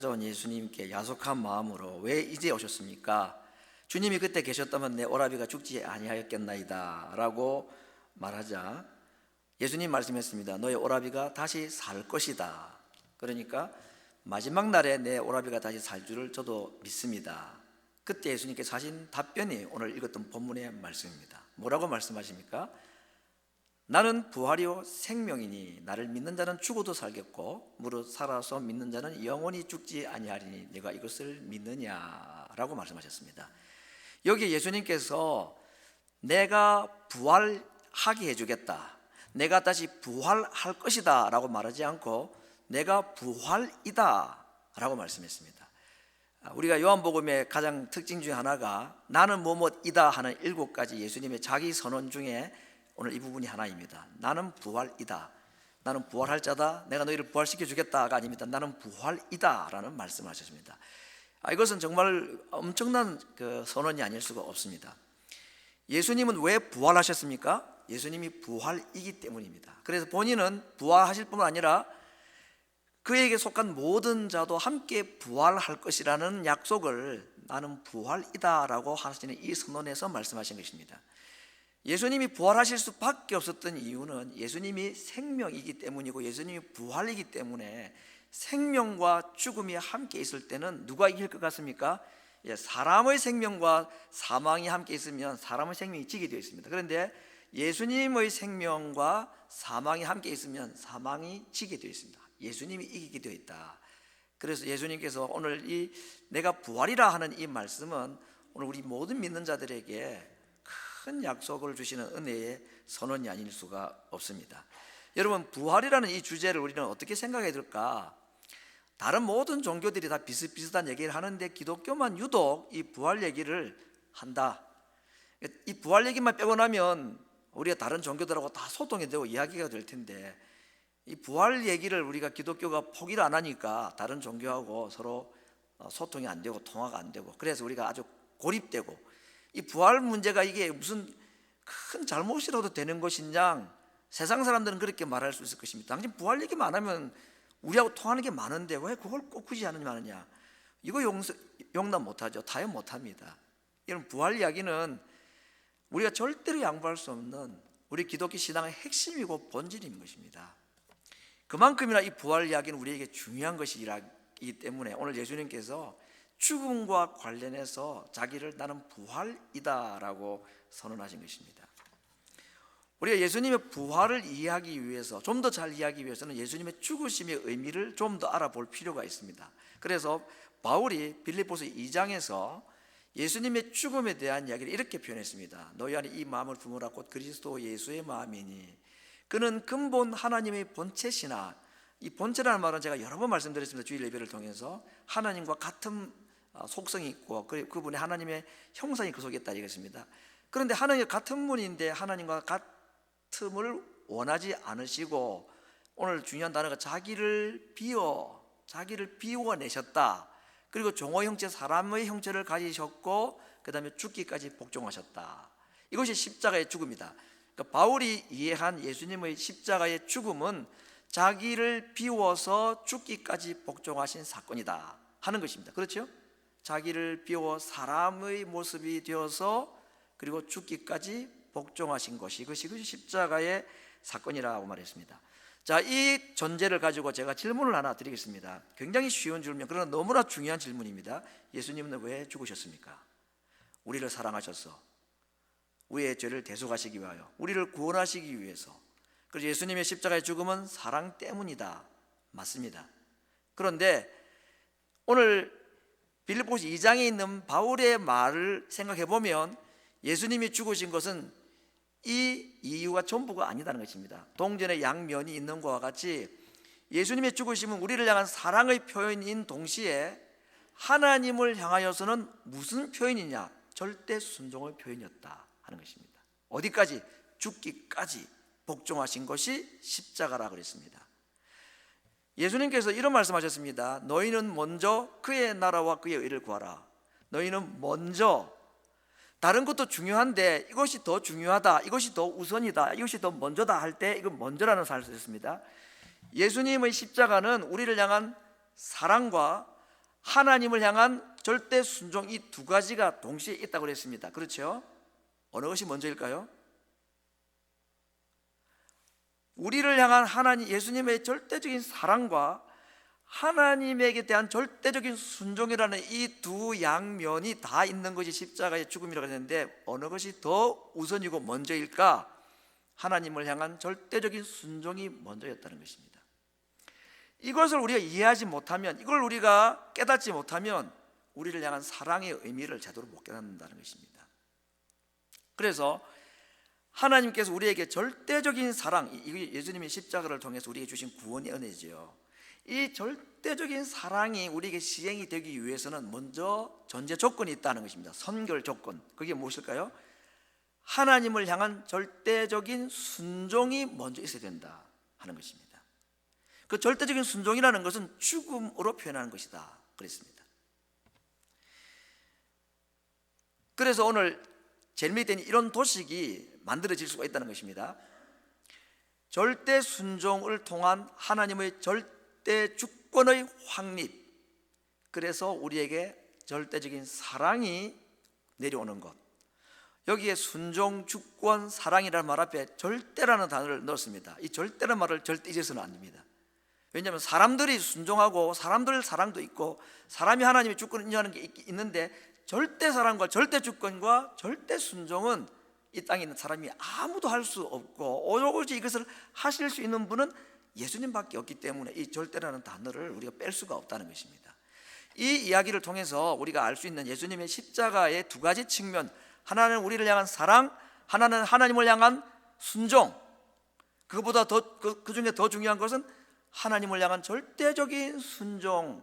예수님께 야속한 마음으로 왜 이제 오셨습니까? 주님이 그때 계셨다면 내 오라비가 죽지 아니하였겠나이다 라고 말하자 예수님 말씀했습니다. 너의 오라비가 다시 살 것이다. 그러니까 마지막 날에 내 오라비가 다시 살 줄을 저도 믿습니다. 그때 예수님께서 하신 답변이 오늘 읽었던 본문의 말씀입니다. 뭐라고 말씀하십니까? 나는 부활이요 생명이니 나를 믿는 자는 죽어도 살겠고 무릇 살아서 믿는 자는 영원히 죽지 아니하리니 네가 이것을 믿느냐라고 말씀하셨습니다. 여기에 예수님께서 내가 부활하게 해주겠다, 내가 다시 부활할 것이다 라고 말하지 않고 내가 부활이다 라고 말씀했습니다. 우리가 요한복음의 가장 특징 중에 하나가 나는 뭐뭐이다 하는 7가지 예수님의 자기 선언 중에 오늘 이 부분이 하나입니다. 나는 부활이다, 나는 부활할 자다, 내가 너희를 부활시켜 주겠다가 아닙니다. 나는 부활이다 라는 말씀을 하셨습니다. 이것은 정말 엄청난 선언이 아닐 수가 없습니다. 예수님은 왜 부활하셨습니까? 예수님이 부활이기 때문입니다. 그래서 본인은 부활하실 뿐만 아니라 그에게 속한 모든 자도 함께 부활할 것이라는 약속을 나는 부활이다 라고 하시는 이 선언에서 말씀하신 것입니다. 예수님이 부활하실 수밖에 없었던 이유는 예수님이 생명이기 때문이고 예수님이 부활이기 때문에 생명과 죽음이 함께 있을 때는 누가 이길 것 같습니까? 사람의 생명과 사망이 함께 있으면 사람의 생명이 지게 되어 있습니다. 그런데 예수님의 생명과 사망이 함께 있으면 사망이 지게 되어 있습니다. 예수님이 이기게 되어 있다. 그래서 예수님께서 오늘 이 내가 부활이라 하는 이 말씀은 오늘 우리 모든 믿는 자들에게 큰 약속을 주시는 은혜의 선언이 아닐 수가 없습니다. 여러분, 부활이라는 이 주제를 우리는 어떻게 생각해야 될까? 다른 모든 종교들이 다 비슷비슷한 얘기를 하는데 기독교만 유독 이 부활 얘기를 한다. 이 부활 얘기만 빼고 나면 우리가 다른 종교들하고 다 소통이 되고 이야기가 될 텐데 이 부활 얘기를 우리가 기독교가 포기를 안 하니까 다른 종교하고 서로 소통이 안 되고 통화가 안 되고 그래서 우리가 아주 고립되고 이 부활 문제가 이게 무슨 큰 잘못이라도 되는 것인지 세상 사람들은 그렇게 말할 수 있을 것입니다. 당신 부활 얘기만 안 하면 우리하고 통하는 게 많은데 왜 그걸 꼭 굳이 하느냐? 이거 용납 못하죠. 타협 못합니다. 이런 부활 이야기는 우리가 절대로 양보할 수 없는 우리 기독교 신앙의 핵심이고 본질인 것입니다. 그만큼이나 이 부활 이야기는 우리에게 중요한 것이기 때문에 오늘 예수님께서 죽음과 관련해서 자기를 나는 부활이다 라고 선언하신 것입니다. 우리가 예수님의 부활을 이해하기 위해서 좀 더 잘 이해하기 위해서는 예수님의 죽으심의 의미를 좀 더 알아볼 필요가 있습니다. 그래서 바울이 빌립보서 2장에서 예수님의 죽음에 대한 이야기를 이렇게 표현했습니다. 너희 안에 이 마음을 품으라 곧 그리스도 예수의 마음이니 그는 근본 하나님의 본체시나, 이 본체라는 말은 제가 여러 번 말씀드렸습니다. 주일 예배를 통해서 하나님과 같은 속성이 있고 그분의 하나님의 형상이 그 속에 있다 이것입니다. 그런데 하나님과 같은 분인데 하나님과 같음을 원하지 않으시고 오늘 중요한 단어가 자기를 비워내셨다. 그리고 종의 형체, 사람의 형체를 가지셨고 그 다음에 죽기까지 복종하셨다. 이것이 십자가의 죽음이다. 그러니까 바울이 이해한 예수님의 십자가의 죽음은 자기를 비워서 죽기까지 복종하신 사건이다 하는 것입니다. 그렇죠? 자기를 비워 사람의 모습이 되어서 그리고 죽기까지 복종하신 것이 그것이 십자가의 사건이라고 말했습니다. 자, 이 전제를 가지고 제가 질문을 하나 드리겠습니다. 굉장히 쉬운 질문, 그러나 너무나 중요한 질문입니다. 예수님은 왜 죽으셨습니까? 우리를 사랑하셔서 우리의 죄를 대속하시기 위하여 우리를 구원하시기 위해서. 그래서 예수님의 십자가의 죽음은 사랑 때문이다. 맞습니다. 그런데 오늘 빌립보서 2장에 있는 바울의 말을 생각해 보면 예수님이 죽으신 것은 이 이유가 전부가 아니다는 것입니다. 동전의 양면이 있는 것과 같이 예수님의 죽으심은 우리를 향한 사랑의 표현인 동시에 하나님을 향하여서는 무슨 표현이냐? 절대 순종의 표현이었다 하는 것입니다. 어디까지? 죽기까지 복종하신 것이 십자가라 그랬습니다. 예수님께서 이런 말씀하셨습니다. 너희는 먼저 그의 나라와 그의 의를 구하라. 너희는 먼저, 다른 것도 중요한데 이것이 더 중요하다, 이것이 더 우선이다, 이것이 더 먼저다 할 때 이건 먼저라는 사실을 썼습니다. 예수님의 십자가는 우리를 향한 사랑과 하나님을 향한 절대 순종, 이 두 가지가 동시에 있다고 그랬습니다. 그렇죠? 어느 것이 먼저일까요? 우리를 향한 하나님, 예수님의 절대적인 사랑과 하나님에게 대한 절대적인 순종이라는 이 두 양면이 다 있는 것이 십자가의 죽음이라고 했는데, 어느 것이 더 우선이고 먼저일까? 하나님을 향한 절대적인 순종이 먼저였다는 것입니다. 이것을 우리가 이해하지 못하면, 이걸 우리가 깨닫지 못하면 우리를 향한 사랑의 의미를 제대로 못 깨닫는다는 것입니다. 그래서 하나님께서 우리에게 절대적인 사랑, 이게 예수님이 십자가를 통해서 우리에게 주신 구원의 은혜지요. 이 절대적인 사랑이 우리에게 시행이 되기 위해서는 먼저 전제 조건이 있다는 것입니다. 선결 조건, 그게 무엇일까요? 하나님을 향한 절대적인 순종이 먼저 있어야 된다 하는 것입니다. 그 절대적인 순종이라는 것은 죽음으로 표현하는 것이다 그랬습니다. 그래서 오늘 젤미된 이런 도식이 만들어질 수가 있다는 것입니다. 절대 순종을 통한 하나님의 절대 주권의 확립, 그래서 우리에게 절대적인 사랑이 내려오는 것. 여기에 순종, 주권, 사랑이라는 말 앞에 절대라는 단어를 넣었습니다. 이 절대라는 말을 절대 잊어서는 안 됩니다. 왜냐하면 사람들이 순종하고 사람들 사랑도 있고 사람이 하나님의 주권을 인정하는 게 있는데, 절대 사랑과 절대 주권과 절대 순종은 이 땅에 있는 사람이 아무도 할 수 없고, 오로지 이것을 하실 수 있는 분은 예수님밖에 없기 때문에 이 절대라는 단어를 우리가 뺄 수가 없다는 것입니다. 이 이야기를 통해서 우리가 알 수 있는 예수님의 십자가의 두 가지 측면, 하나는 우리를 향한 사랑, 하나는 하나님을 향한 순종. 그것보다 그 중에 더 중요한 것은 하나님을 향한 절대적인 순종을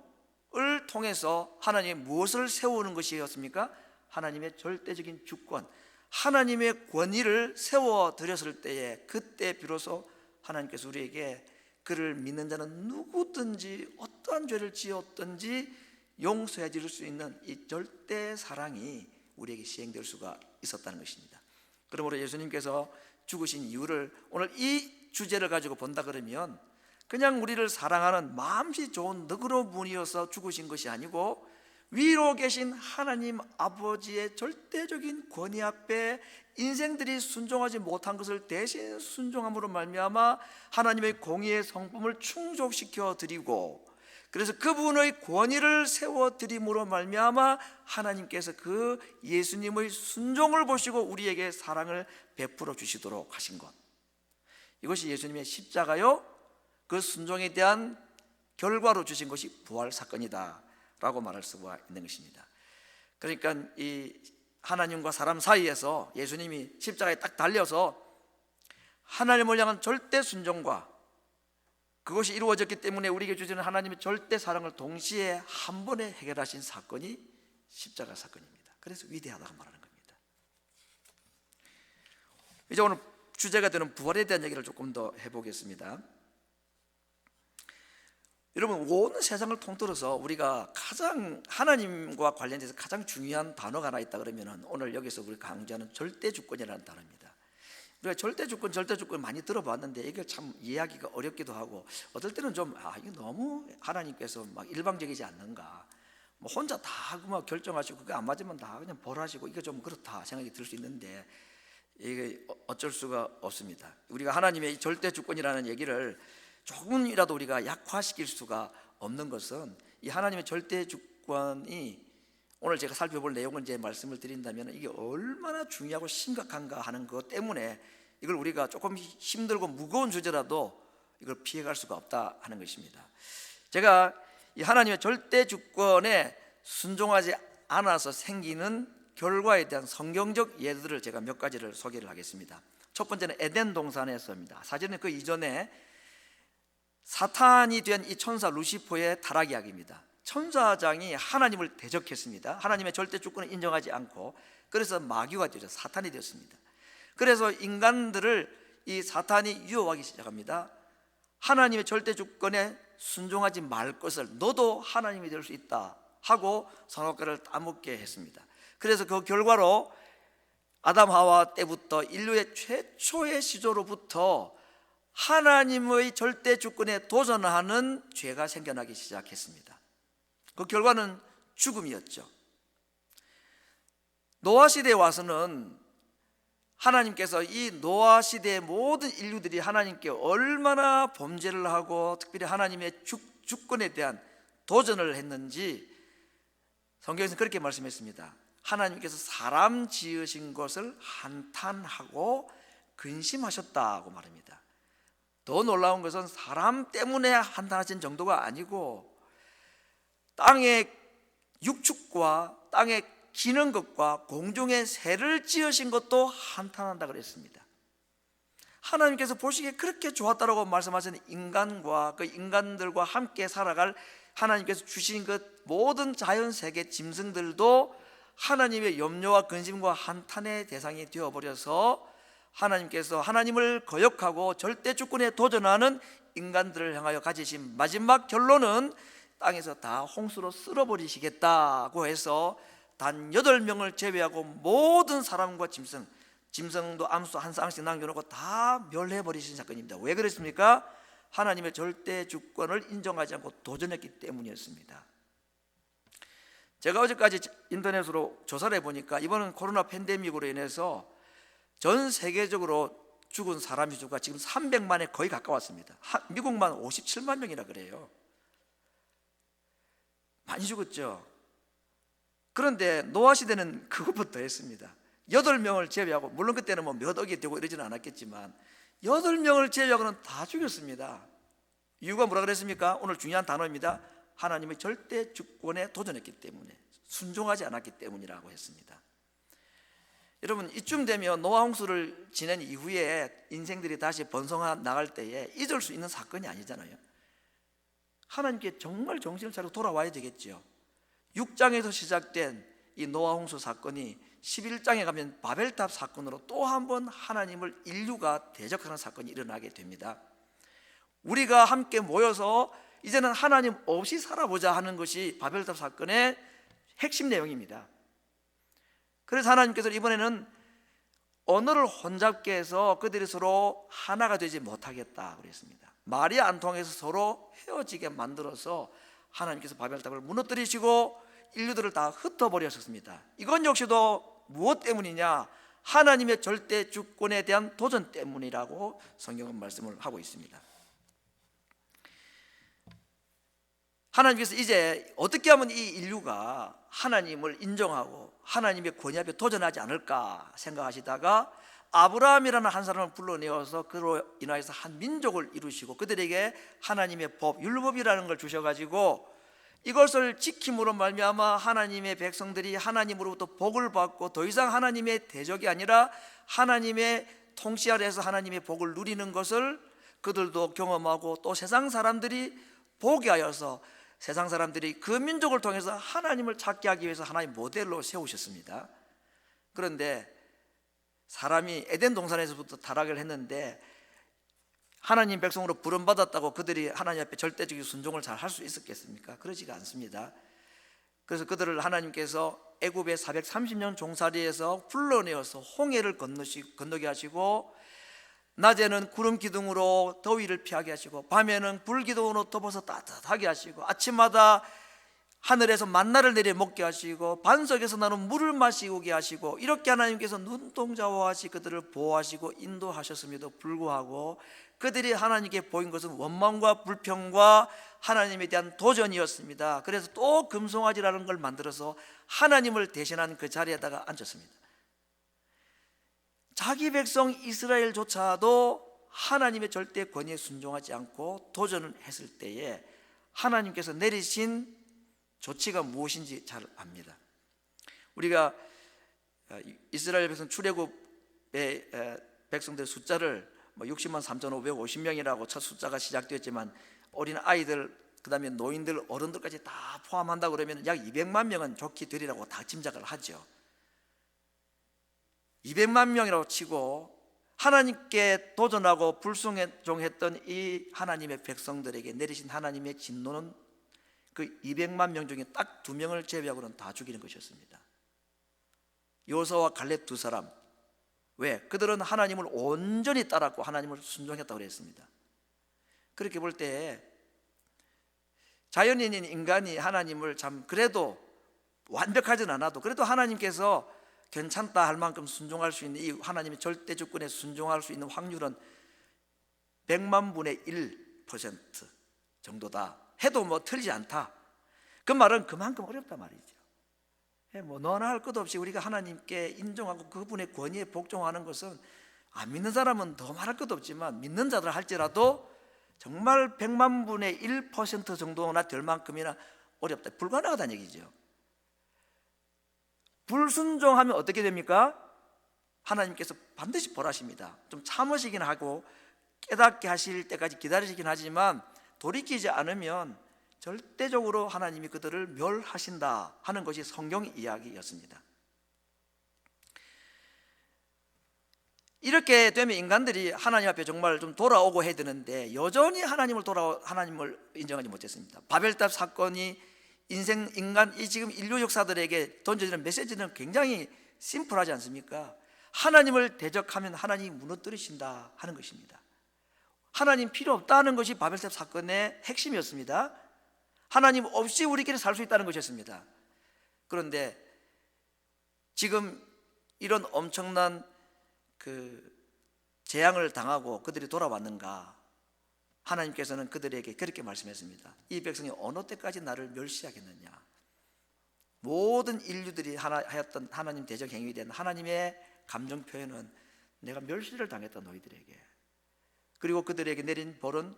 통해서 하나님이 무엇을 세우는 것이었습니까? 하나님의 절대적인 주권, 하나님의 권위를 세워드렸을 때에, 그때 비로소 하나님께서 우리에게 그를 믿는 자는 누구든지 어떠한 죄를 지었든지 용서해 줄 수 있는 이 절대 사랑이 우리에게 시행될 수가 있었다는 것입니다. 그러므로 예수님께서 죽으신 이유를 오늘 이 주제를 가지고 본다 그러면, 그냥 우리를 사랑하는 마음씨 좋은 너그러운 분이어서 죽으신 것이 아니고, 위로 계신 하나님 아버지의 절대적인 권위 앞에 인생들이 순종하지 못한 것을 대신 순종함으로 말미암아 하나님의 공의의 성품을 충족시켜 드리고, 그래서 그분의 권위를 세워드림으로 말미암아 하나님께서 그 예수님의 순종을 보시고 우리에게 사랑을 베풀어 주시도록 하신 것, 이것이 예수님의 십자가요, 그 순종에 대한 결과로 주신 것이 부활 사건이다 라고 말할 수가 있는 것입니다. 그러니까 이 하나님과 사람 사이에서 예수님이 십자가에 딱 달려서 하나님을 향한 절대 순종과 그것이 이루어졌기 때문에 우리에게 주시는 하나님의 절대 사랑을 동시에 한 번에 해결하신 사건이 십자가 사건입니다. 그래서 위대하다고 말하는 겁니다. 이제 오늘 주제가 되는 부활에 대한 얘기를 조금 더 해보겠습니다. 여러분, 온 세상을 통틀어서 우리가 가장 하나님과 관련돼서 가장 중요한 단어가 하나 있다 그러면 오늘 여기서 우리가 강조하는 절대 주권이라는 단어입니다. 우리가 절대 주권 많이 들어봤는데 이게 참 이해하기가 어렵기도 하고, 어떨 때는 좀 이거 너무 하나님께서 막 일방적이지 않는가, 뭐 혼자 다 막 결정하시고 그게 안 맞으면 다 그냥 벌하시고 이게 좀 그렇다 생각이 들 수 있는데, 이게 어쩔 수가 없습니다. 우리가 하나님의 절대 주권이라는 얘기를 조금이라도 우리가 약화시킬 수가 없는 것은, 이 하나님의 절대 주권이 오늘 제가 살펴볼 내용을 이제 말씀을 드린다면 이게 얼마나 중요하고 심각한가 하는 것 때문에 이걸 우리가 조금 힘들고 무거운 주제라도 이걸 피해갈 수가 없다 하는 것입니다. 제가 이 하나님의 절대 주권에 순종하지 않아서 생기는 결과에 대한 성경적 예들을 제가 몇 가지를 소개를 하겠습니다. 첫 번째는 에덴 동산에서입니다. 사실은 그 이전에 사탄이 된 이 천사 루시퍼의 타락 이야기입니다. 천사장이 하나님을 대적했습니다. 하나님의 절대 주권을 인정하지 않고, 그래서 마귀가 되죠. 사탄이 되었습니다. 그래서 인간들을 이 사탄이 유혹하기 시작합니다. 하나님의 절대 주권에 순종하지 말 것을, 너도 하나님이 될 수 있다 하고 선악과를 따먹게 했습니다. 그래서 그 결과로 아담 하와 때부터 인류의 최초의 시조로부터 하나님의 절대 주권에 도전하는 죄가 생겨나기 시작했습니다. 그 결과는 죽음이었죠. 노아 시대에 와서는 하나님께서 이 노아 시대의 모든 인류들이 하나님께 얼마나 범죄를 하고 특별히 하나님의 주권에 대한 도전을 했는지 성경에서 그렇게 말씀했습니다. 하나님께서 사람 지으신 것을 한탄하고 근심하셨다고 말합니다. 더 놀라운 것은 사람 때문에 한탄하신 정도가 아니고 땅의 육축과 땅의 기는 것과 공중의 새를 지으신 것도 한탄한다 그랬습니다. 하나님께서 보시기에 그렇게 좋았다라고 말씀하신 인간과 그 인간들과 함께 살아갈 하나님께서 주신 그 모든 자연세계 짐승들도 하나님의 염려와 근심과 한탄의 대상이 되어버려서 하나님께서 하나님을 거역하고 절대 주권에 도전하는 인간들을 향하여 가지신 마지막 결론은 땅에서 다 홍수로 쓸어버리시겠다고 해서 단 8명을 제외하고 모든 사람과 짐승도 암수 한 쌍씩 남겨놓고 다 멸해버리신 사건입니다. 왜 그랬습니까? 하나님의 절대 주권을 인정하지 않고 도전했기 때문이었습니다. 제가 어제까지 인터넷으로 조사를 해보니까 이번은 코로나 팬데믹으로 인해서 전 세계적으로 죽은 사람의 수가 지금 300만에 거의 가까웠습니다. 미국만 57만 명이라 그래요. 많이 죽었죠. 그런데 노아 시대는 그것부터 했습니다. 8명을 제외하고, 물론 그때는 뭐 몇 억이 되고 이러지는 않았겠지만 8명을 제외하고는 다 죽였습니다. 이유가 뭐라 그랬습니까? 오늘 중요한 단어입니다. 하나님의 절대 주권에 도전했기 때문에, 순종하지 않았기 때문이라고 했습니다. 여러분, 이쯤 되면 노아 홍수를 지낸 이후에 인생들이 다시 번성해 나갈 때에 잊을 수 있는 사건이 아니잖아요. 하나님께 정말 정신을 차리고 돌아와야 되겠죠. 6장에서 시작된 이 노아 홍수 사건이 11장에 가면 바벨탑 사건으로 또 한 번 하나님을 인류가 대적하는 사건이 일어나게 됩니다. 우리가 함께 모여서 이제는 하나님 없이 살아보자 하는 것이 바벨탑 사건의 핵심 내용입니다. 그래서 하나님께서 이번에는 언어를 혼잡게 해서 그들이 서로 하나가 되지 못하겠다 그랬습니다. 말이 안 통해서 서로 헤어지게 만들어서 하나님께서 바벨탑을 무너뜨리시고 인류들을 다 흩어버리셨습니다. 이건 역시도 무엇 때문이냐? 하나님의 절대 주권에 대한 도전 때문이라고 성경은 말씀을 하고 있습니다. 하나님께서 이제 어떻게 하면 이 인류가 하나님을 인정하고 하나님의 권위 앞에 도전하지 않을까 생각하시다가 아브라함이라는 한 사람을 불러내어서 그로 인하여서 한 민족을 이루시고 그들에게 하나님의 법, 율법이라는 걸 주셔가지고 이것을 지킴으로 말미암아 하나님의 백성들이 하나님으로부터 복을 받고 더 이상 하나님의 대적이 아니라 하나님의 통치 아래에서 하나님의 복을 누리는 것을 그들도 경험하고 또 세상 사람들이 보게 하여서 세상 사람들이 그 민족을 통해서 하나님을 찾게 하기 위해서 하나님 모델로 세우셨습니다. 그런데 사람이 에덴 동산에서부터 타락을 했는데 하나님 백성으로 부름받았다고 그들이 하나님 앞에 절대적인 순종을 잘 할 수 있었겠습니까? 그러지가 않습니다. 그래서 그들을 하나님께서 애굽의 430년 종살이에서 불러내어서 홍해를 건너게 하시고 낮에는 구름 기둥으로 더위를 피하게 하시고 밤에는 불 기둥으로 덮어서 따뜻하게 하시고 아침마다 하늘에서 만나를 내려 먹게 하시고 반석에서 나는 물을 마시게 하시고 이렇게 하나님께서 눈동자와 같이 그들을 보호하시고 인도하셨음에도 불구하고 그들이 하나님께 보인 것은 원망과 불평과 하나님에 대한 도전이었습니다. 그래서 또 금송아지라는 걸 만들어서 하나님을 대신한 그 자리에다가 앉았습니다. 자기 백성 이스라엘조차도 하나님의 절대 권위에 순종하지 않고 도전을 했을 때에 하나님께서 내리신 조치가 무엇인지 잘 압니다. 우리가 이스라엘 백성 출애굽의 백성들 숫자를 60만 3,550명이라고 첫 숫자가 시작되었지만 어린 아이들 그다음에 노인들 어른들까지 다 포함한다 그러면 약 200만 명은 좋게 되리라고 다 짐작을 하죠. 200만 명이라고 치고 하나님께 도전하고 불순종했던 이 하나님의 백성들에게 내리신 하나님의 진노는 그 200만 명 중에 딱 2명을 제외하고는 다 죽이는 것이었습니다. 요사와 갈렙 두 사람. 왜? 그들은 하나님을 온전히 따랐고 하나님을 순종했다고 그랬습니다. 그렇게 볼 때 자연인인 인간이 하나님을 참 그래도 완벽하진 않아도 그래도 하나님께서 괜찮다 할 만큼 순종할 수 있는 이 하나님의 절대 주권에 순종할 수 있는 확률은 100만 분의 1% 정도다 해도 뭐 틀리지 않다. 그 말은 그만큼 어렵단 말이죠. 뭐 너나 할 것 없이 우리가 하나님께 인정하고 그분의 권위에 복종하는 것은 안 믿는 사람은 더 말할 것도 없지만 믿는 자들 할지라도 정말 100만 분의 1% 정도나 될 만큼이나 어렵다, 불가능하다는 얘기죠. 불순종하면 어떻게 됩니까? 하나님께서 반드시 벌하십니다. 좀 참으시긴 하고 깨닫게 하실 때까지 기다리시긴 하지만 돌이키지 않으면 절대적으로 하나님이 그들을 멸하신다 하는 것이 성경 이야기였습니다. 이렇게 되면 인간들이 하나님 앞에 정말 좀 돌아오고 해야 되는데 여전히 하나님을 인정하지 못했습니다. 바벨탑 사건이 인간 이 지금 인류 역사들에게 던져지는 메시지는 굉장히 심플하지 않습니까? 하나님을 대적하면 하나님이 무너뜨리신다 하는 것입니다. 하나님 필요 없다는 것이 바벨탑 사건의 핵심이었습니다. 하나님 없이 우리끼리 살 수 있다는 것이었습니다. 그런데 지금 이런 엄청난 재앙을 당하고 그들이 돌아왔는가? 하나님께서는 그들에게 그렇게 말씀했습니다. 이 백성이 어느 때까지 나를 멸시하겠느냐? 모든 인류들이 하였던 하나님 대적 행위에 대한 하나님의 감정 표현은 내가 멸시를 당했다 너희들에게. 그리고 그들에게 내린 벌은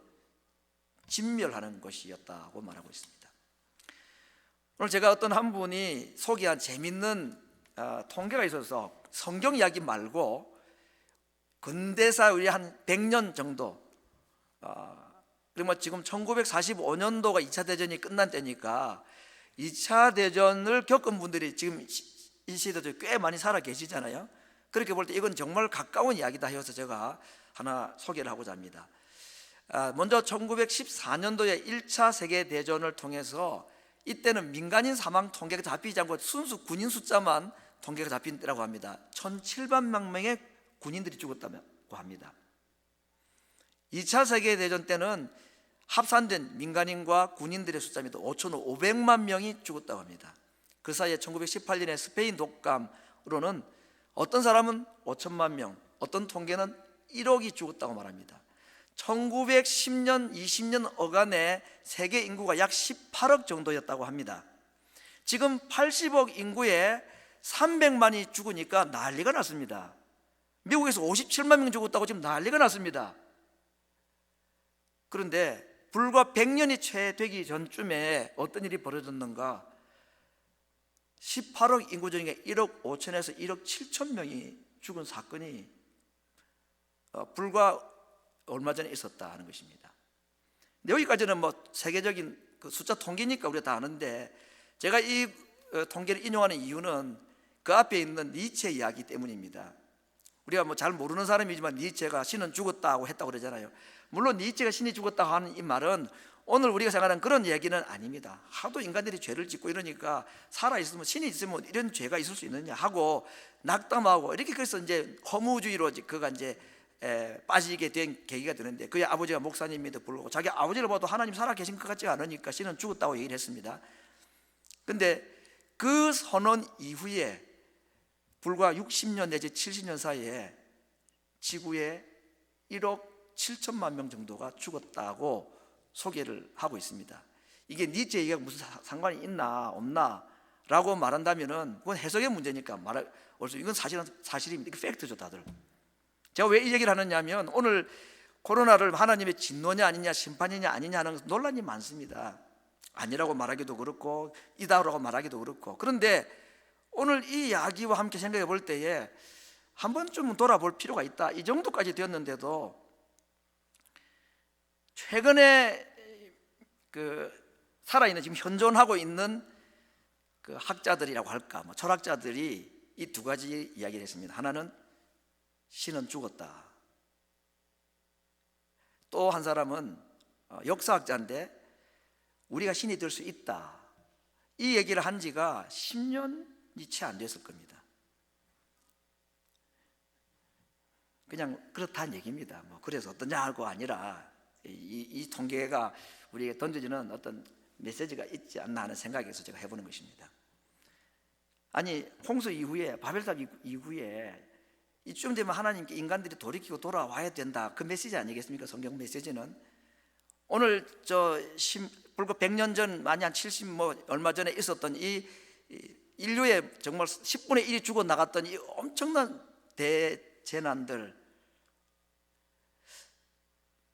진멸하는 것이었다고 말하고 있습니다. 오늘 제가 어떤 한 분이 소개한 재밌는 통계가 있어서 성경 이야기 말고 근대사 우리 한 100년 정도 그리고 지금 1945년도가 2차 대전이 끝난 때니까 2차 대전을 겪은 분들이 지금 이 시대도 꽤 많이 살아 계시잖아요. 그렇게 볼 때 이건 정말 가까운 이야기다 해서 제가 하나 소개를 하고자 합니다. 먼저 1914년도에 1차 세계대전을 통해서 이때는 민간인 사망 통계가 잡히지 않고 순수 군인 숫자만 통계가 잡힌 때라고 합니다. 1700만 명의 군인들이 죽었다고 합니다. 2차 세계대전 때는 합산된 민간인과 군인들의 숫자입니다. 5,500만 명이 죽었다고 합니다. 그 사이에 1918년에 스페인 독감으로는 어떤 사람은 5천만 명, 어떤 통계는 1억이 죽었다고 말합니다. 1910년, 20년 어간에 세계 인구가 약 18억 정도였다고 합니다. 지금 80억 인구에 300만이 죽으니까 난리가 났습니다. 미국에서 57만 명 죽었다고 지금 난리가 났습니다. 그런데 불과 100년이 채 되기 전쯤에 어떤 일이 벌어졌는가? 18억 인구 중에 1억 5천에서 1억 7천 명이 죽은 사건이 불과 얼마 전에 있었다 하는 것입니다. 여기까지는 뭐 세계적인 그 숫자 통계니까 우리가 다 아는데, 제가 이 통계를 인용하는 이유는 그 앞에 있는 니체 이야기 때문입니다. 우리가 뭐 잘 모르는 사람이지만 니체가 신은 죽었다고 했다고 그러잖아요. 물론 니체가 신이 죽었다고 하는 이 말은 오늘 우리가 생각하는 그런 얘기는 아닙니다. 하도 인간들이 죄를 짓고 이러니까 살아있으면, 신이 있으면 이런 죄가 있을 수 있느냐 하고 낙담하고 이렇게, 그래서 이제 허무주의로 그가 이제 빠지게 된 계기가 되는데, 그의 아버지가 목사님임에도 불구하고 자기 아버지를 봐도 하나님 살아계신 것 같지 않으니까 신은 죽었다고 얘기를 했습니다. 근데 그 선언 이후에 불과 60년 내지 70년 사이에 지구에 1억 7천만 명 정도가 죽었다고 소개를 하고 있습니다. 이게 니체 얘기가 무슨 상관이 있나 없나 라고 말한다면은 그건 해석의 문제니까 이건 사실입니다. 이게 팩트죠 다들. 제가 왜 이 얘기를 하느냐면, 오늘 코로나를 하나님의 진노냐 아니냐, 심판이냐 아니냐 하는 논란이 많습니다. 아니라고 말하기도 그렇고 이다라고 말하기도 그렇고. 그런데 오늘 이 이야기와 함께 생각해 볼 때에 한 번쯤은 돌아볼 필요가 있다. 이 정도까지 되었는데도 최근에 살아있는, 지금 현존하고 있는 그 학자들이라고 할까, 뭐 철학자들이 이 두 가지 이야기를 했습니다. 하나는 신은 죽었다. 또 한 사람은 역사학자인데 우리가 신이 될 수 있다. 이 얘기를 한 지가 10년이 채 안 됐을 겁니다. 그냥 그렇다는 얘기입니다. 뭐 그래서 어떠냐 하고 아니라 이 통계가 우리에게 던져지는 어떤 메시지가 있지 않나 하는 생각에서 제가 해보는 것입니다. 아니, 홍수 이후에, 바벨탑 이후에 이쯤 되면 하나님께 인간들이 돌이키고 돌아와야 된다, 그 메시지 아니겠습니까? 성경 메시지는. 오늘 불과 100년 전, 많이 한 70 얼마 전에 있었던 이 인류의 정말 10분의 1이 죽어 나갔던 이 엄청난 대재난들,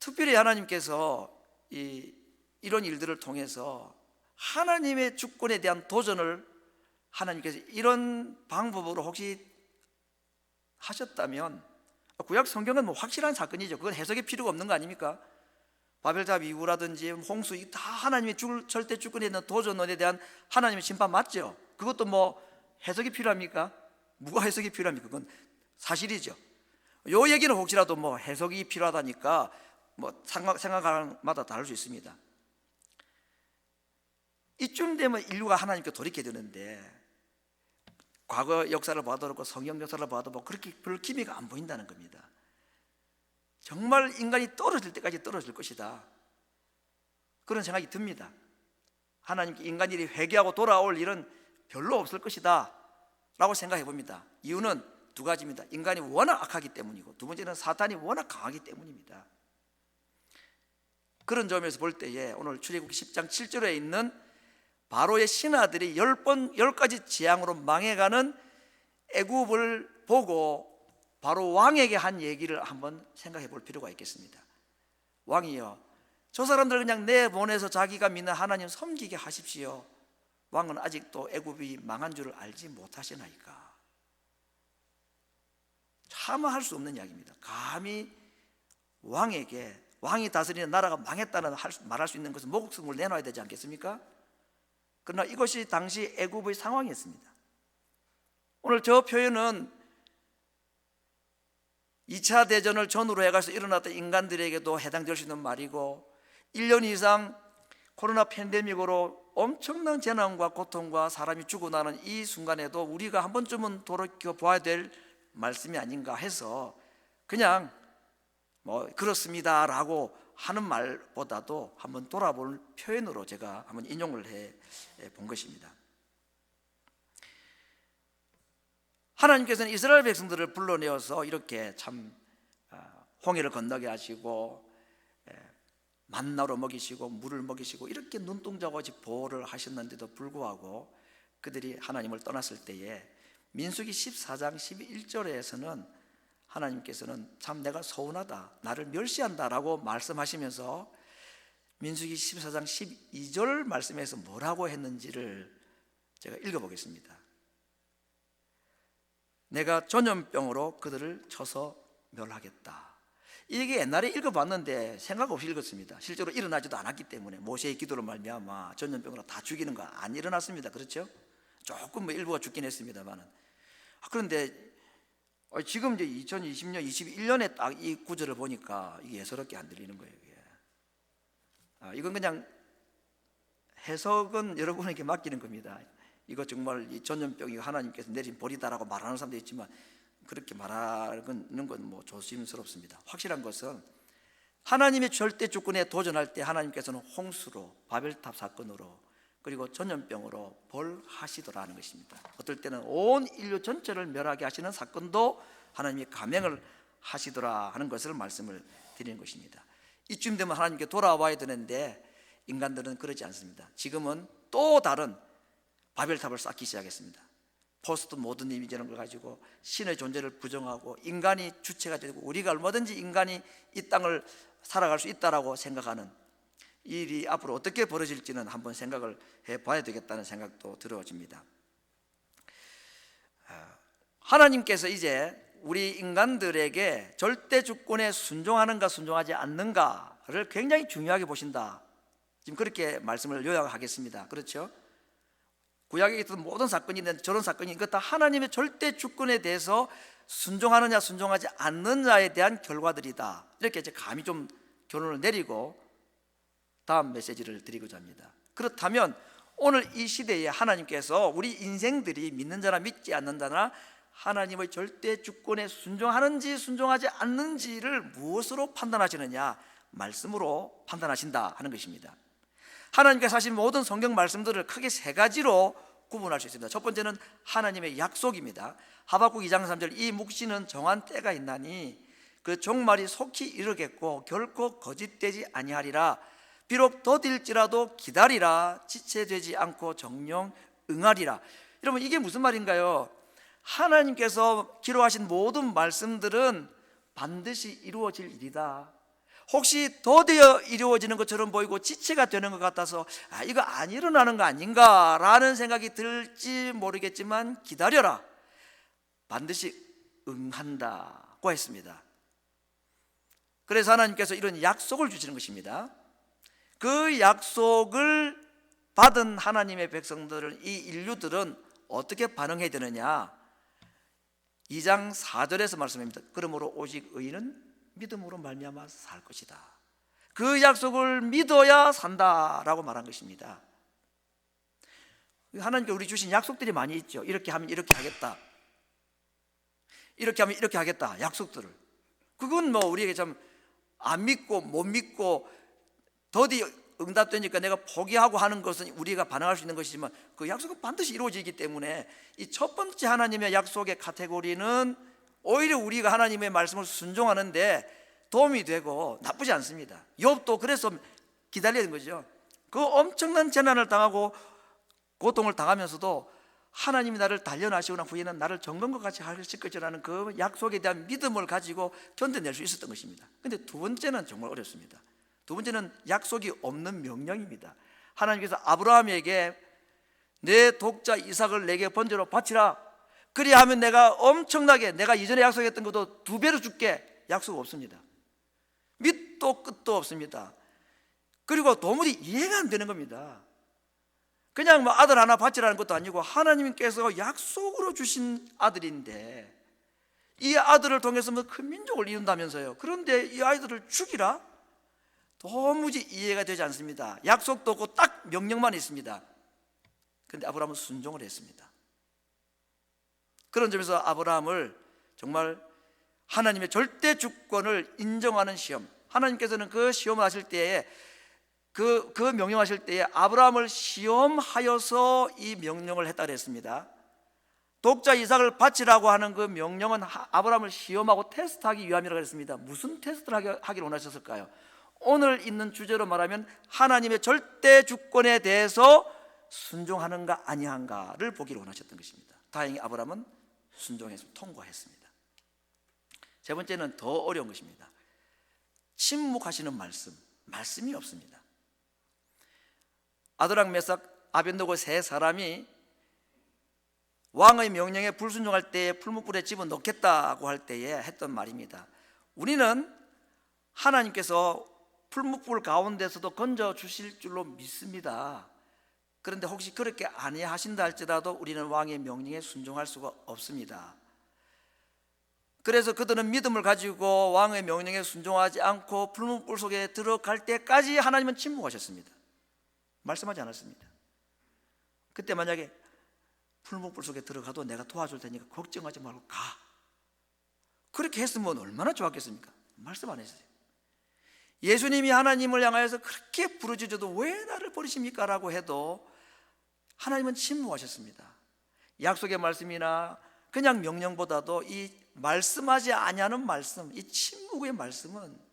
특별히 하나님께서 이런 일들을 통해서 하나님의 주권에 대한 도전을 하나님께서 이런 방법으로 혹시 하셨다면, 구약 성경은 뭐 확실한 사건이죠. 그건 해석이 필요가 없는 거 아닙니까? 바벨탑 이후라든지 홍수, 다 하나님의 절대 주권에 있는 도전론에 대한 하나님의 심판 맞죠? 그것도 뭐 해석이 필요합니까? 뭐가 해석이 필요합니까? 그건 사실이죠. 요 얘기는 혹시라도 뭐 해석이 필요하다니까 뭐 생각하는 마다 다를 수 있습니다. 이쯤 되면 인류가 하나님께 돌이켜야 되는데, 과거 역사를 봐도 그렇고 성경 역사를 봐도 뭐 그렇게 별 기미가 안 보인다는 겁니다. 정말 인간이 떨어질 때까지 떨어질 것이다, 그런 생각이 듭니다. 하나님께 인간들이 회개하고 돌아올 일은 별로 없을 것이다 라고 생각해 봅니다. 이유는 두 가지입니다. 인간이 워낙 악하기 때문이고, 두 번째는 사탄이 워낙 강하기 때문입니다. 그런 점에서 볼 때에 오늘 출애굽기 10장 7절에 있는 바로의 신하들이 10가지 재앙으로 망해가는 애굽을 보고 바로 왕에게 한 얘기를 한번 생각해 볼 필요가 있겠습니다. 왕이여, 저 사람들 그냥 내보내서 자기가 믿는 하나님 섬기게 하십시오. 왕은 아직도 애굽이 망한 줄을 알지 못하시나이까. 차마 할 수 없는 이야기입니다. 감히 왕에게, 왕이 다스리는 나라가 망했다는 말할 수 있는 것은 목숨을 내놔야 되지 않겠습니까? 그러나 이것이 당시 애굽의 상황이었습니다. 오늘 저 표현은 2차 대전을 전후로 해가서 일어났던 인간들에게도 해당될 수 있는 말이고, 1년 이상 코로나 팬데믹으로 엄청난 재난과 고통과 사람이 죽어나는 이 순간에도 우리가 한 번쯤은 돌이켜봐야 될 말씀이 아닌가 해서 그냥 뭐 그렇습니다 라고 하는 말보다도 한번 돌아볼 표현으로 제가 한번 인용을 해 본 것입니다. 하나님께서는 이스라엘 백성들을 불러내어서 이렇게 참 홍해를 건너게 하시고 만나로 먹이시고 물을 먹이시고 이렇게 눈동자같이 보호를 하셨는데도 불구하고 그들이 하나님을 떠났을 때에 민수기 14장 11절에서는 하나님께서는 참 내가 서운하다, 나를 멸시한다 라고 말씀하시면서 민수기 14장 12절 말씀에서 뭐라고 했는지를 제가 읽어보겠습니다. 내가 전염병으로 그들을 쳐서 멸하겠다. 이게 옛날에 읽어봤는데 생각 없이 읽었습니다. 실제로 일어나지도 않았기 때문에 모세의 기도로 말미암아 전염병으로 다 죽이는 거 안 일어났습니다. 그렇죠? 조금 뭐 일부가 죽긴 했습니다만은. 그런데 지금 이제 2020년, 21년에 딱 이 구절을 보니까 이게 예사롭게 안 들리는 거예요. 이게. 이건 그냥 해석은 여러분에게 맡기는 겁니다. 이거 정말 이 전염병이 하나님께서 내린 벌이다라고 말하는 사람도 있지만 그렇게 말하는 건 뭐 조심스럽습니다. 확실한 것은 하나님의 절대 주권에 도전할 때 하나님께서는 홍수로, 바벨탑 사건으로, 그리고 전염병으로 벌하시더라는 것입니다. 어떨 때는 온 인류 전체를 멸하게 하시는 사건도 하나님이 감행을 하시더라 하는 것을 말씀을 드리는 것입니다. 이쯤 되면 하나님께 돌아와야 되는데 인간들은 그러지 않습니다. 지금은 또 다른 바벨탑을 쌓기 시작했습니다. 포스트 모더니즘이라는 걸 가지고 신의 존재를 부정하고 인간이 주체가 되고 우리가 얼마든지 인간이 이 땅을 살아갈 수 있다라고 생각하는 이 일이 앞으로 어떻게 벌어질지는 한번 생각을 해봐야 되겠다는 생각도 들어집니다. 하나님께서 이제 우리 인간들에게 절대 주권에 순종하는가 순종하지 않는가를 굉장히 중요하게 보신다. 지금 그렇게 말씀을 요약하겠습니다. 그렇죠? 구약에 있던 모든 사건이 있는데 저런 사건이 이것 다 하나님의 절대 주권에 대해서 순종하느냐 순종하지 않느냐에 대한 결과들이다. 이렇게 이제 감히 좀 결론을 내리고 다음 메시지를 드리고자 합니다. 그렇다면 오늘 이 시대에 하나님께서 우리 인생들이 믿는 자나 믿지 않는 자나 하나님의 절대 주권에 순종하는지 순종하지 않는지를 무엇으로 판단하시느냐? 말씀으로 판단하신다 하는 것입니다. 하나님께서 하신 모든 성경 말씀들을 크게 세 가지로 구분할 수 있습니다. 첫 번째는 하나님의 약속입니다. 하박국 2장 3절, 이 묵시는 정한 때가 있나니 그 종말이 속히 이르겠고 결코 거짓되지 아니하리라. 비록 더딜지라도 기다리라. 지체되지 않고 정령 응하리라. 여러분, 이게 무슨 말인가요? 하나님께서 기록하신 모든 말씀들은 반드시 이루어질 일이다. 혹시 더디어 이루어지는 것처럼 보이고 지체가 되는 것 같아서 이거 안 일어나는 거 아닌가라는 생각이 들지 모르겠지만 기다려라. 반드시 응한다고 했습니다. 그래서 하나님께서 이런 약속을 주시는 것입니다. 그 약속을 받은 하나님의 백성들은, 이 인류들은 어떻게 반응해야 되느냐? 2장 4절에서 말씀합니다. 그러므로 오직 의인은 믿음으로 말미암아 살 것이다. 그 약속을 믿어야 산다라고 말한 것입니다. 하나님께 우리 주신 약속들이 많이 있죠. 이렇게 하면 이렇게 하겠다, 이렇게 하면 이렇게 하겠다, 약속들을. 그건 뭐 우리에게 좀 안 믿고 못 믿고 더디 응답되니까 내가 포기하고 하는 것은 우리가 반응할 수 있는 것이지만 그 약속은 반드시 이루어지기 때문에 이 첫 번째 하나님의 약속의 카테고리는 오히려 우리가 하나님의 말씀을 순종하는데 도움이 되고 나쁘지 않습니다. 욥도 그래서 기다려야 되는 거죠. 그 엄청난 재난을 당하고 고통을 당하면서도 하나님이 나를 단련하시고 난 후에는 나를 정금과 같이 하실 것이라는 그 약속에 대한 믿음을 가지고 견뎌낼 수 있었던 것입니다. 그런데 두 번째는 정말 어렵습니다. 두 번째는 약속이 없는 명령입니다. 하나님께서 아브라함에게 내 독자 이삭을 내게 번제로 바치라. 그리하면 내가 엄청나게, 내가 이전에 약속했던 것도 2배로 줄게. 약속 없습니다. 밑도 끝도 없습니다. 그리고 도무지 이해가 안 되는 겁니다. 그냥 뭐 아들 하나 바치라는 것도 아니고 하나님께서 약속으로 주신 아들인데 이 아들을 통해서 뭐 큰 민족을 이룬다면서요. 그런데 이 아이들을 죽이라? 도무지 이해가 되지 않습니다. 약속도 없고 딱 명령만 있습니다. 그런데 아브라함은 순종을 했습니다. 그런 점에서 아브라함을 정말 하나님의 절대 주권을 인정하는 시험, 하나님께서는 그 시험을 하실 때에 그 명령하실 때에 아브라함을 시험하여서 이 명령을 했다 그랬습니다. 독자 이삭을 바치라고 하는 그 명령은 아브라함을 시험하고 테스트하기 위함이라고 했습니다. 무슨 테스트를 하기를 원하셨을까요? 오늘 있는 주제로 말하면 하나님의 절대 주권에 대해서 순종하는가 아니한가를 보기를 원하셨던 것입니다. 다행히 아브라함은 순종해서 통과했습니다. 세 번째는 더 어려운 것입니다. 침묵하시는 말씀이 없습니다. 아드락 메삭 아벤노고 세 사람이 왕의 명령에 불순종할 때에 풀무불에 집어넣겠다고 할 때에 했던 말입니다. 우리는 하나님께서 풀무불 가운데서도 건져 주실 줄로 믿습니다. 그런데 혹시 그렇게 아니하신다 할지라도 우리는 왕의 명령에 순종할 수가 없습니다. 그래서 그들은 믿음을 가지고 왕의 명령에 순종하지 않고 풀무불 속에 들어갈 때까지 하나님은 침묵하셨습니다. 말씀하지 않았습니다. 그때 만약에 풀무불 속에 들어가도 내가 도와줄 테니까 걱정하지 말고 가, 그렇게 했으면 얼마나 좋았겠습니까? 말씀 안 했어요. 예수님이 하나님을 향하여서 그렇게 부르짖어도 왜 나를 버리십니까? 라고 해도 하나님은 침묵하셨습니다. 약속의 말씀이나 그냥 명령보다도 이 말씀하지 아니하는 말씀, 이 침묵의 말씀은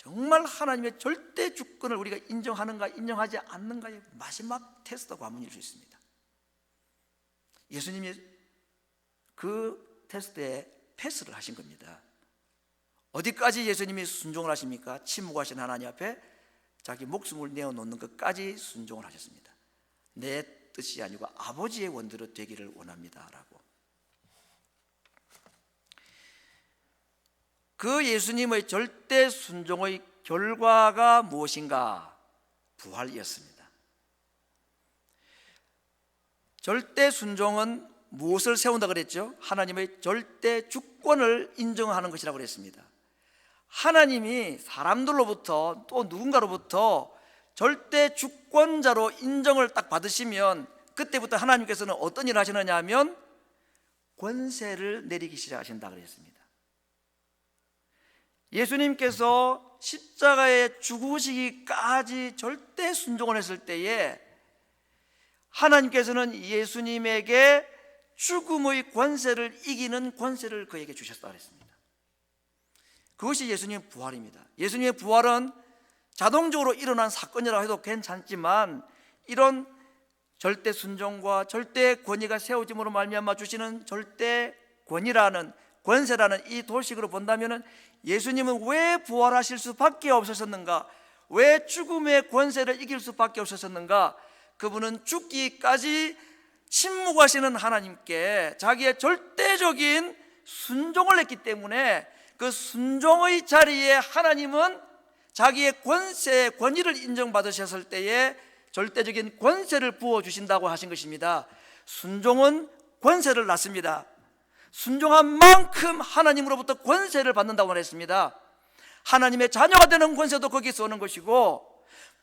정말 하나님의 절대 주권을 우리가 인정하는가 인정하지 않는가의 마지막 테스트 과문일 수 있습니다. 예수님이 그 테스트에 패스를 하신 겁니다. 어디까지 예수님이 순종을 하십니까? 침묵하신 하나님 앞에 자기 목숨을 내어놓는 것까지 순종을 하셨습니다. 내 뜻이 아니고 아버지의 원대로 되기를 원합니다 라고. 그 예수님의 절대 순종의 결과가 무엇인가? 부활이었습니다. 절대 순종은 무엇을 세운다 그랬죠? 하나님의 절대 주권을 인정하는 것이라고 그랬습니다. 하나님이 사람들로부터 또 누군가로부터 절대 주권자로 인정을 딱 받으시면 그때부터 하나님께서는 어떤 일을 하시느냐 하면 권세를 내리기 시작하신다 그랬습니다. 예수님께서 십자가에 죽으시기까지 절대 순종을 했을 때에 하나님께서는 예수님에게 죽음의 권세를 이기는 권세를 그에게 주셨다 그랬습니다. 그것이 예수님의 부활입니다. 예수님의 부활은 자동적으로 일어난 사건이라고 해도 괜찮지만 이런 절대 순종과 절대 권위가 세워짐으로 말미암아 주시는 절대 권세라는 이 도식으로 본다면 예수님은 왜 부활하실 수밖에 없었는가? 왜 죽음의 권세를 이길 수밖에 없었는가? 그분은 죽기까지 침묵하시는 하나님께 자기의 절대적인 순종을 했기 때문에 그 순종의 자리에 하나님은 자기의 권위를 인정받으셨을 때에 절대적인 권세를 부어주신다고 하신 것입니다. 순종은 권세를 낳습니다. 순종한 만큼 하나님으로부터 권세를 받는다고 말했습니다. 하나님의 자녀가 되는 권세도 거기서 오는 것이고,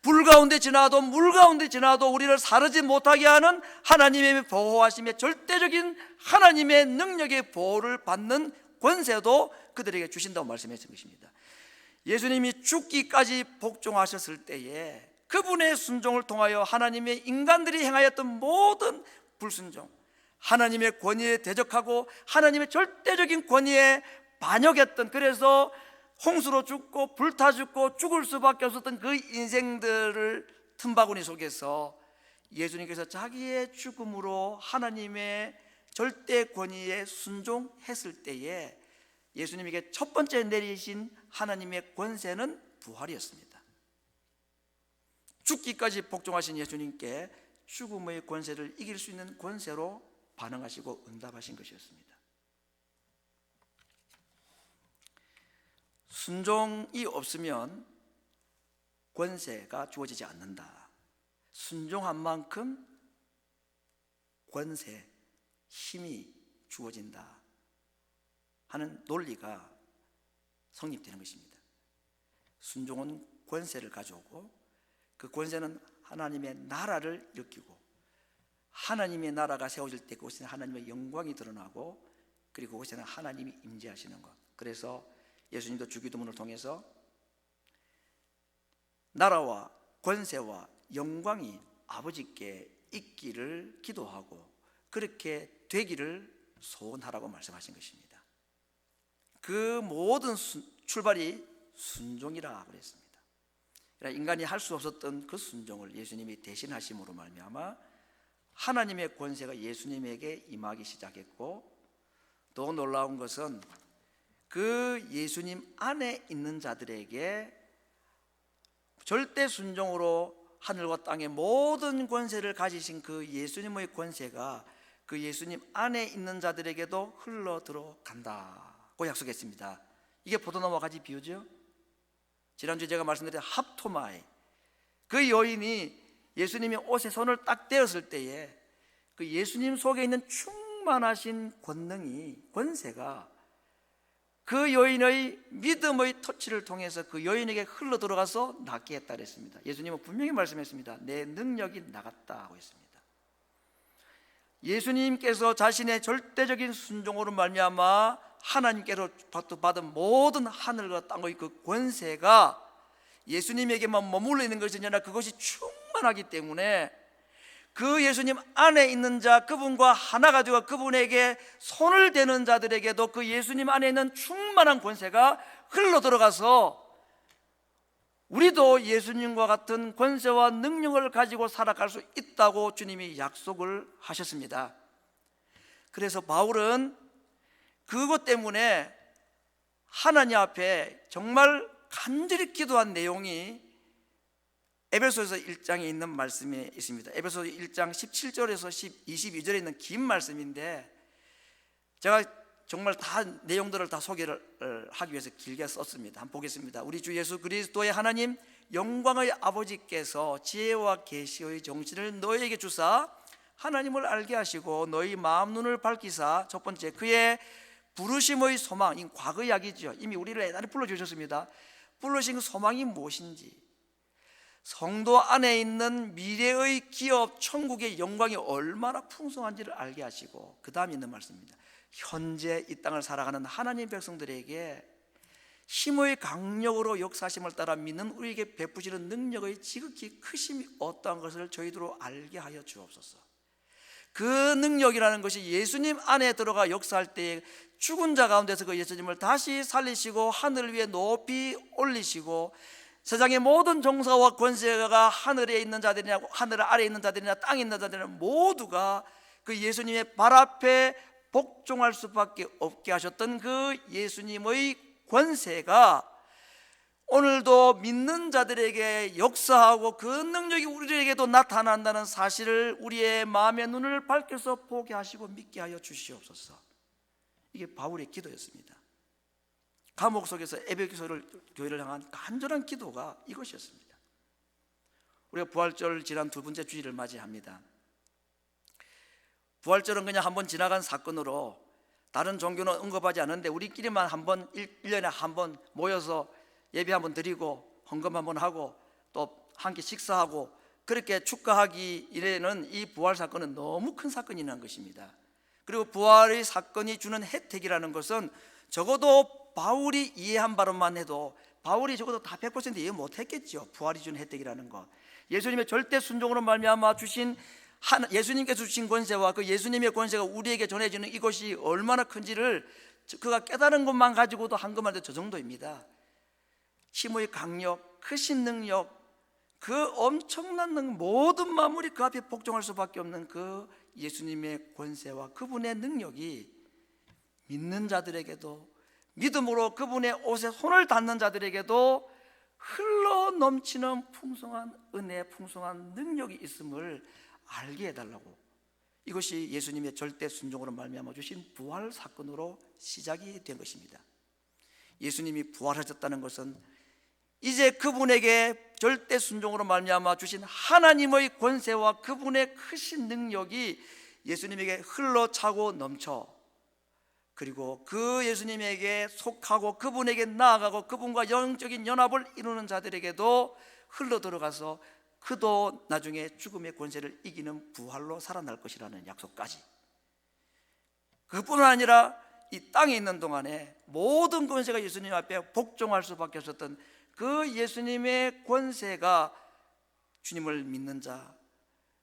불 가운데 지나도 물 가운데 지나도 우리를 사르지 못하게 하는 하나님의 보호하심의 절대적인 하나님의 능력의 보호를 받는 권세도 그들에게 주신다고 말씀하신 것입니다. 예수님이 죽기까지 복종하셨을 때에 그분의 순종을 통하여 하나님의 인간들이 행하였던 모든 불순종, 하나님의 권위에 대적하고 하나님의 절대적인 권위에 반역했던, 그래서 홍수로 죽고 불타 죽고 죽을 수밖에 없었던 그 인생들을 틈바구니 속에서 예수님께서 자기의 죽음으로 하나님의 절대 권위에 순종했을 때에 예수님에게 첫 번째 내리신 하나님의 권세는 부활이었습니다. 죽기까지 복종하신 예수님께 죽음의 권세를 이길 수 있는 권세로 반응하시고 응답하신 것이었습니다. 순종이 없으면 권세가 주어지지 않는다. 순종한 만큼 권세, 힘이 주어진다 하는 논리가 성립되는 것입니다. 순종은 권세를 가져오고 그 권세는 하나님의 나라를 일으키고, 하나님의 나라가 세워질 때 그곳에는 하나님의 영광이 드러나고, 그리고 그곳에는 하나님이 임재하시는 것. 그래서 예수님도 주기도문을 통해서 나라와 권세와 영광이 아버지께 있기를 기도하고 그렇게 되기를 소원하라고 말씀하신 것입니다. 그 모든 출발이 순종이라 그랬습니다. 인간이 할 수 없었던 그 순종을 예수님이 대신하심으로 말미암아 하나님의 권세가 예수님에게 임하기 시작했고, 또 놀라운 것은 그 예수님 안에 있는 자들에게 절대 순종으로 하늘과 땅의 모든 권세를 가지신 그 예수님의 권세가 그 예수님 안에 있는 자들에게도 흘러 들어간다고 약속했습니다. 이게 포도나무와 가지 비유죠. 지난주에 제가 말씀드린 합토마이, 그 여인이 예수님이 옷에 손을 딱 떼었을 때에 그 예수님 속에 있는 충만하신 권세가 그 여인의 믿음의 터치를 통해서 그 여인에게 흘러 들어가서 낫게 했다 그랬습니다. 예수님은 분명히 말씀했습니다. 내 능력이 나갔다고 했습니다. 예수님께서 자신의 절대적인 순종으로 말미암아 하나님께로부터 받은 모든 하늘과 땅의 그 권세가 예수님에게만 머물러 있는 것이 아니라 그것이 충만하기 때문에 그 예수님 안에 있는 자, 그분과 하나가 되어 그분에게 손을 대는 자들에게도 그 예수님 안에 있는 충만한 권세가 흘러 들어가서 우리도 예수님과 같은 권세와 능력을 가지고 살아갈 수 있다고 주님이 약속을 하셨습니다. 그래서 바울은 그것 때문에 하나님 앞에 정말 간절히 기도한 내용이 에베소서 1장에 있는 말씀이 있습니다. 에베소서 1장 17절에서 22절에 있는 긴 말씀인데, 제가 정말 다 내용들을 다 소개를 하기 위해서 길게 썼습니다. 한번 보겠습니다. 우리 주 예수 그리스도의 하나님 영광의 아버지께서 지혜와 계시의 정신을 너희에게 주사 하나님을 알게 하시고 너희 마음 눈을 밝히사, 첫 번째 그의 부르심의 소망, 이 과거 이야기죠. 이미 우리를 예전에 불러주셨습니다. 부르신 그 소망이 무엇인지, 성도 안에 있는 미래의 기업 천국의 영광이 얼마나 풍성한지를 알게 하시고, 그 다음에 있는 말씀입니다. 현재 이 땅을 살아가는 하나님 백성들에게 힘의 강력으로 역사하심을 따라 믿는 우리에게 베푸시는 능력의 지극히 크심이 어떠한 것을 저희들로 알게 하여 주옵소서. 그 능력이라는 것이 예수님 안에 들어가 역사할 때에 죽은 자 가운데서 그 예수님을 다시 살리시고 하늘 위에 높이 올리시고 세상의 모든 정사와 권세가 하늘에 있는 자들이냐 하늘 아래에 있는 자들이냐 땅에 있는 자들이냐 모두가 그 예수님의 발 앞에 복종할 수밖에 없게 하셨던 그 예수님의 권세가 오늘도 믿는 자들에게 역사하고 그 능력이 우리에게도 나타난다는 사실을 우리의 마음의 눈을 밝혀서 보게 하시고 믿게 하여 주시옵소서. 이게 바울의 기도였습니다. 감옥 속에서 에베소를 교회를 향한 간절한 기도가 이것이었습니다. 우리가 부활절 지난 두 번째 주일을 맞이합니다. 부활절은 그냥 한번 지나간 사건으로 다른 종교는 언급하지 않는데 우리끼리만 한번 1년에 한번 모여서 예배 한번 드리고 헌금 한번 하고 또 함께 식사하고 그렇게 축하하기 이래는 이 부활 사건은 너무 큰 사건이라는 것입니다. 그리고 부활의 사건이 주는 혜택이라는 것은 적어도 바울이 이해한 바로만 해도 바울이 적어도 다 100% 이해 못했겠죠. 부활이 주는 혜택이라는 것, 예수님의 절대 순종으로 말미암아 주신 예수님께서 주신 권세와 그 예수님의 권세가 우리에게 전해지는 이것이 얼마나 큰지를 그가 깨달은 것만 가지고도 한 것만 해도 저 정도입니다. 힘의 강력, 크신 능력, 그 엄청난 모든 만물이 그 앞에 복종할 수밖에 없는 그 예수님의 권세와 그분의 능력이 믿는 자들에게도 믿음으로 그분의 옷에 손을 닿는 자들에게도 흘러 넘치는 풍성한 은혜, 풍성한 능력이 있음을 알게 해달라고, 이것이 예수님의 절대 순종으로 말미암아 주신 부활 사건으로 시작이 된 것입니다. 예수님이 부활하셨다는 것은 이제 그분에게 절대 순종으로 말미암아 주신 하나님의 권세와 그분의 크신 능력이 예수님에게 흘러차고 넘쳐, 그리고 그 예수님에게 속하고 그분에게 나아가고 그분과 영적인 연합을 이루는 자들에게도 흘러 들어가서 그도 나중에 죽음의 권세를 이기는 부활로 살아날 것이라는 약속까지. 그뿐만 아니라 이 땅에 있는 동안에 모든 권세가 예수님 앞에 복종할 수밖에 없었던 그 예수님의 권세가 주님을 믿는 자,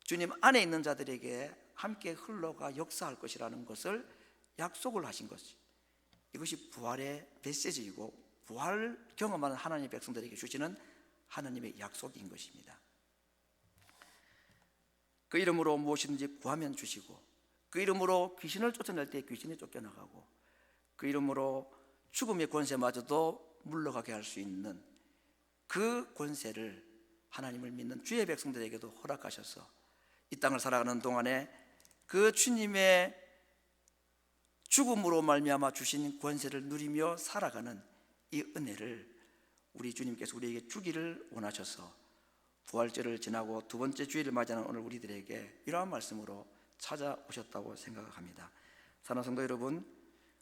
주님 안에 있는 자들에게 함께 흘러가 역사할 것이라는 것을 약속을 하신 것이, 이것이 부활의 메시지이고 부활 경험하는 하나님의 백성들에게 주시는 하나님의 약속인 것입니다. 그 이름으로 무엇이든지 구하면 주시고, 그 이름으로 귀신을 쫓아낼 때 귀신이 쫓겨나가고, 그 이름으로 죽음의 권세마저도 물러가게 할 수 있는 그 권세를 하나님을 믿는 주의 백성들에게도 허락하셔서 이 땅을 살아가는 동안에 그 주님의 죽음으로 말미암아 주신 권세를 누리며 살아가는 이 은혜를 우리 주님께서 우리에게 주기를 원하셔서 부활절을 지나고 두 번째 주일을 맞이하는 오늘 우리들에게 이러한 말씀으로 찾아오셨다고 생각합니다. 사랑하는 성도 여러분,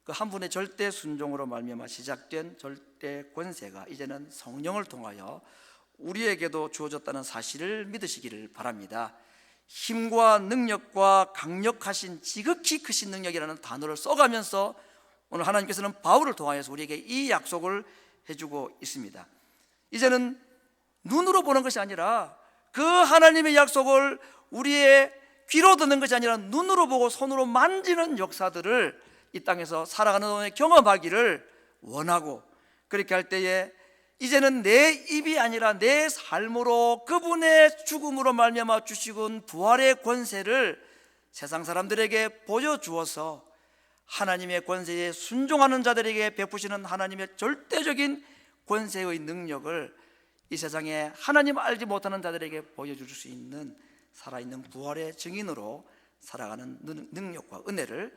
그 한 분의 절대 순종으로 말미암아 시작된 절대 권세가 이제는 성령을 통하여 우리에게도 주어졌다는 사실을 믿으시기를 바랍니다. 힘과 능력과 강력하신 지극히 크신 능력이라는 단어를 써가면서 오늘 하나님께서는 바울을 통하여서 우리에게 이 약속을 해주고 있습니다. 이제는 눈으로 보는 것이 아니라 그 하나님의 약속을 우리의 귀로 듣는 것이 아니라 눈으로 보고 손으로 만지는 역사들을 이 땅에서 살아가는 동안에 경험하기를 원하고, 그렇게 할 때에 이제는 내 입이 아니라 내 삶으로 그분의 죽음으로 말미암아 주시군 부활의 권세를 세상 사람들에게 보여주어서 하나님의 권세에 순종하는 자들에게 베푸시는 하나님의 절대적인 권세의 능력을 이 세상에 하나님 알지 못하는 자들에게 보여줄 수 있는 살아있는 부활의 증인으로 살아가는 능력과 은혜를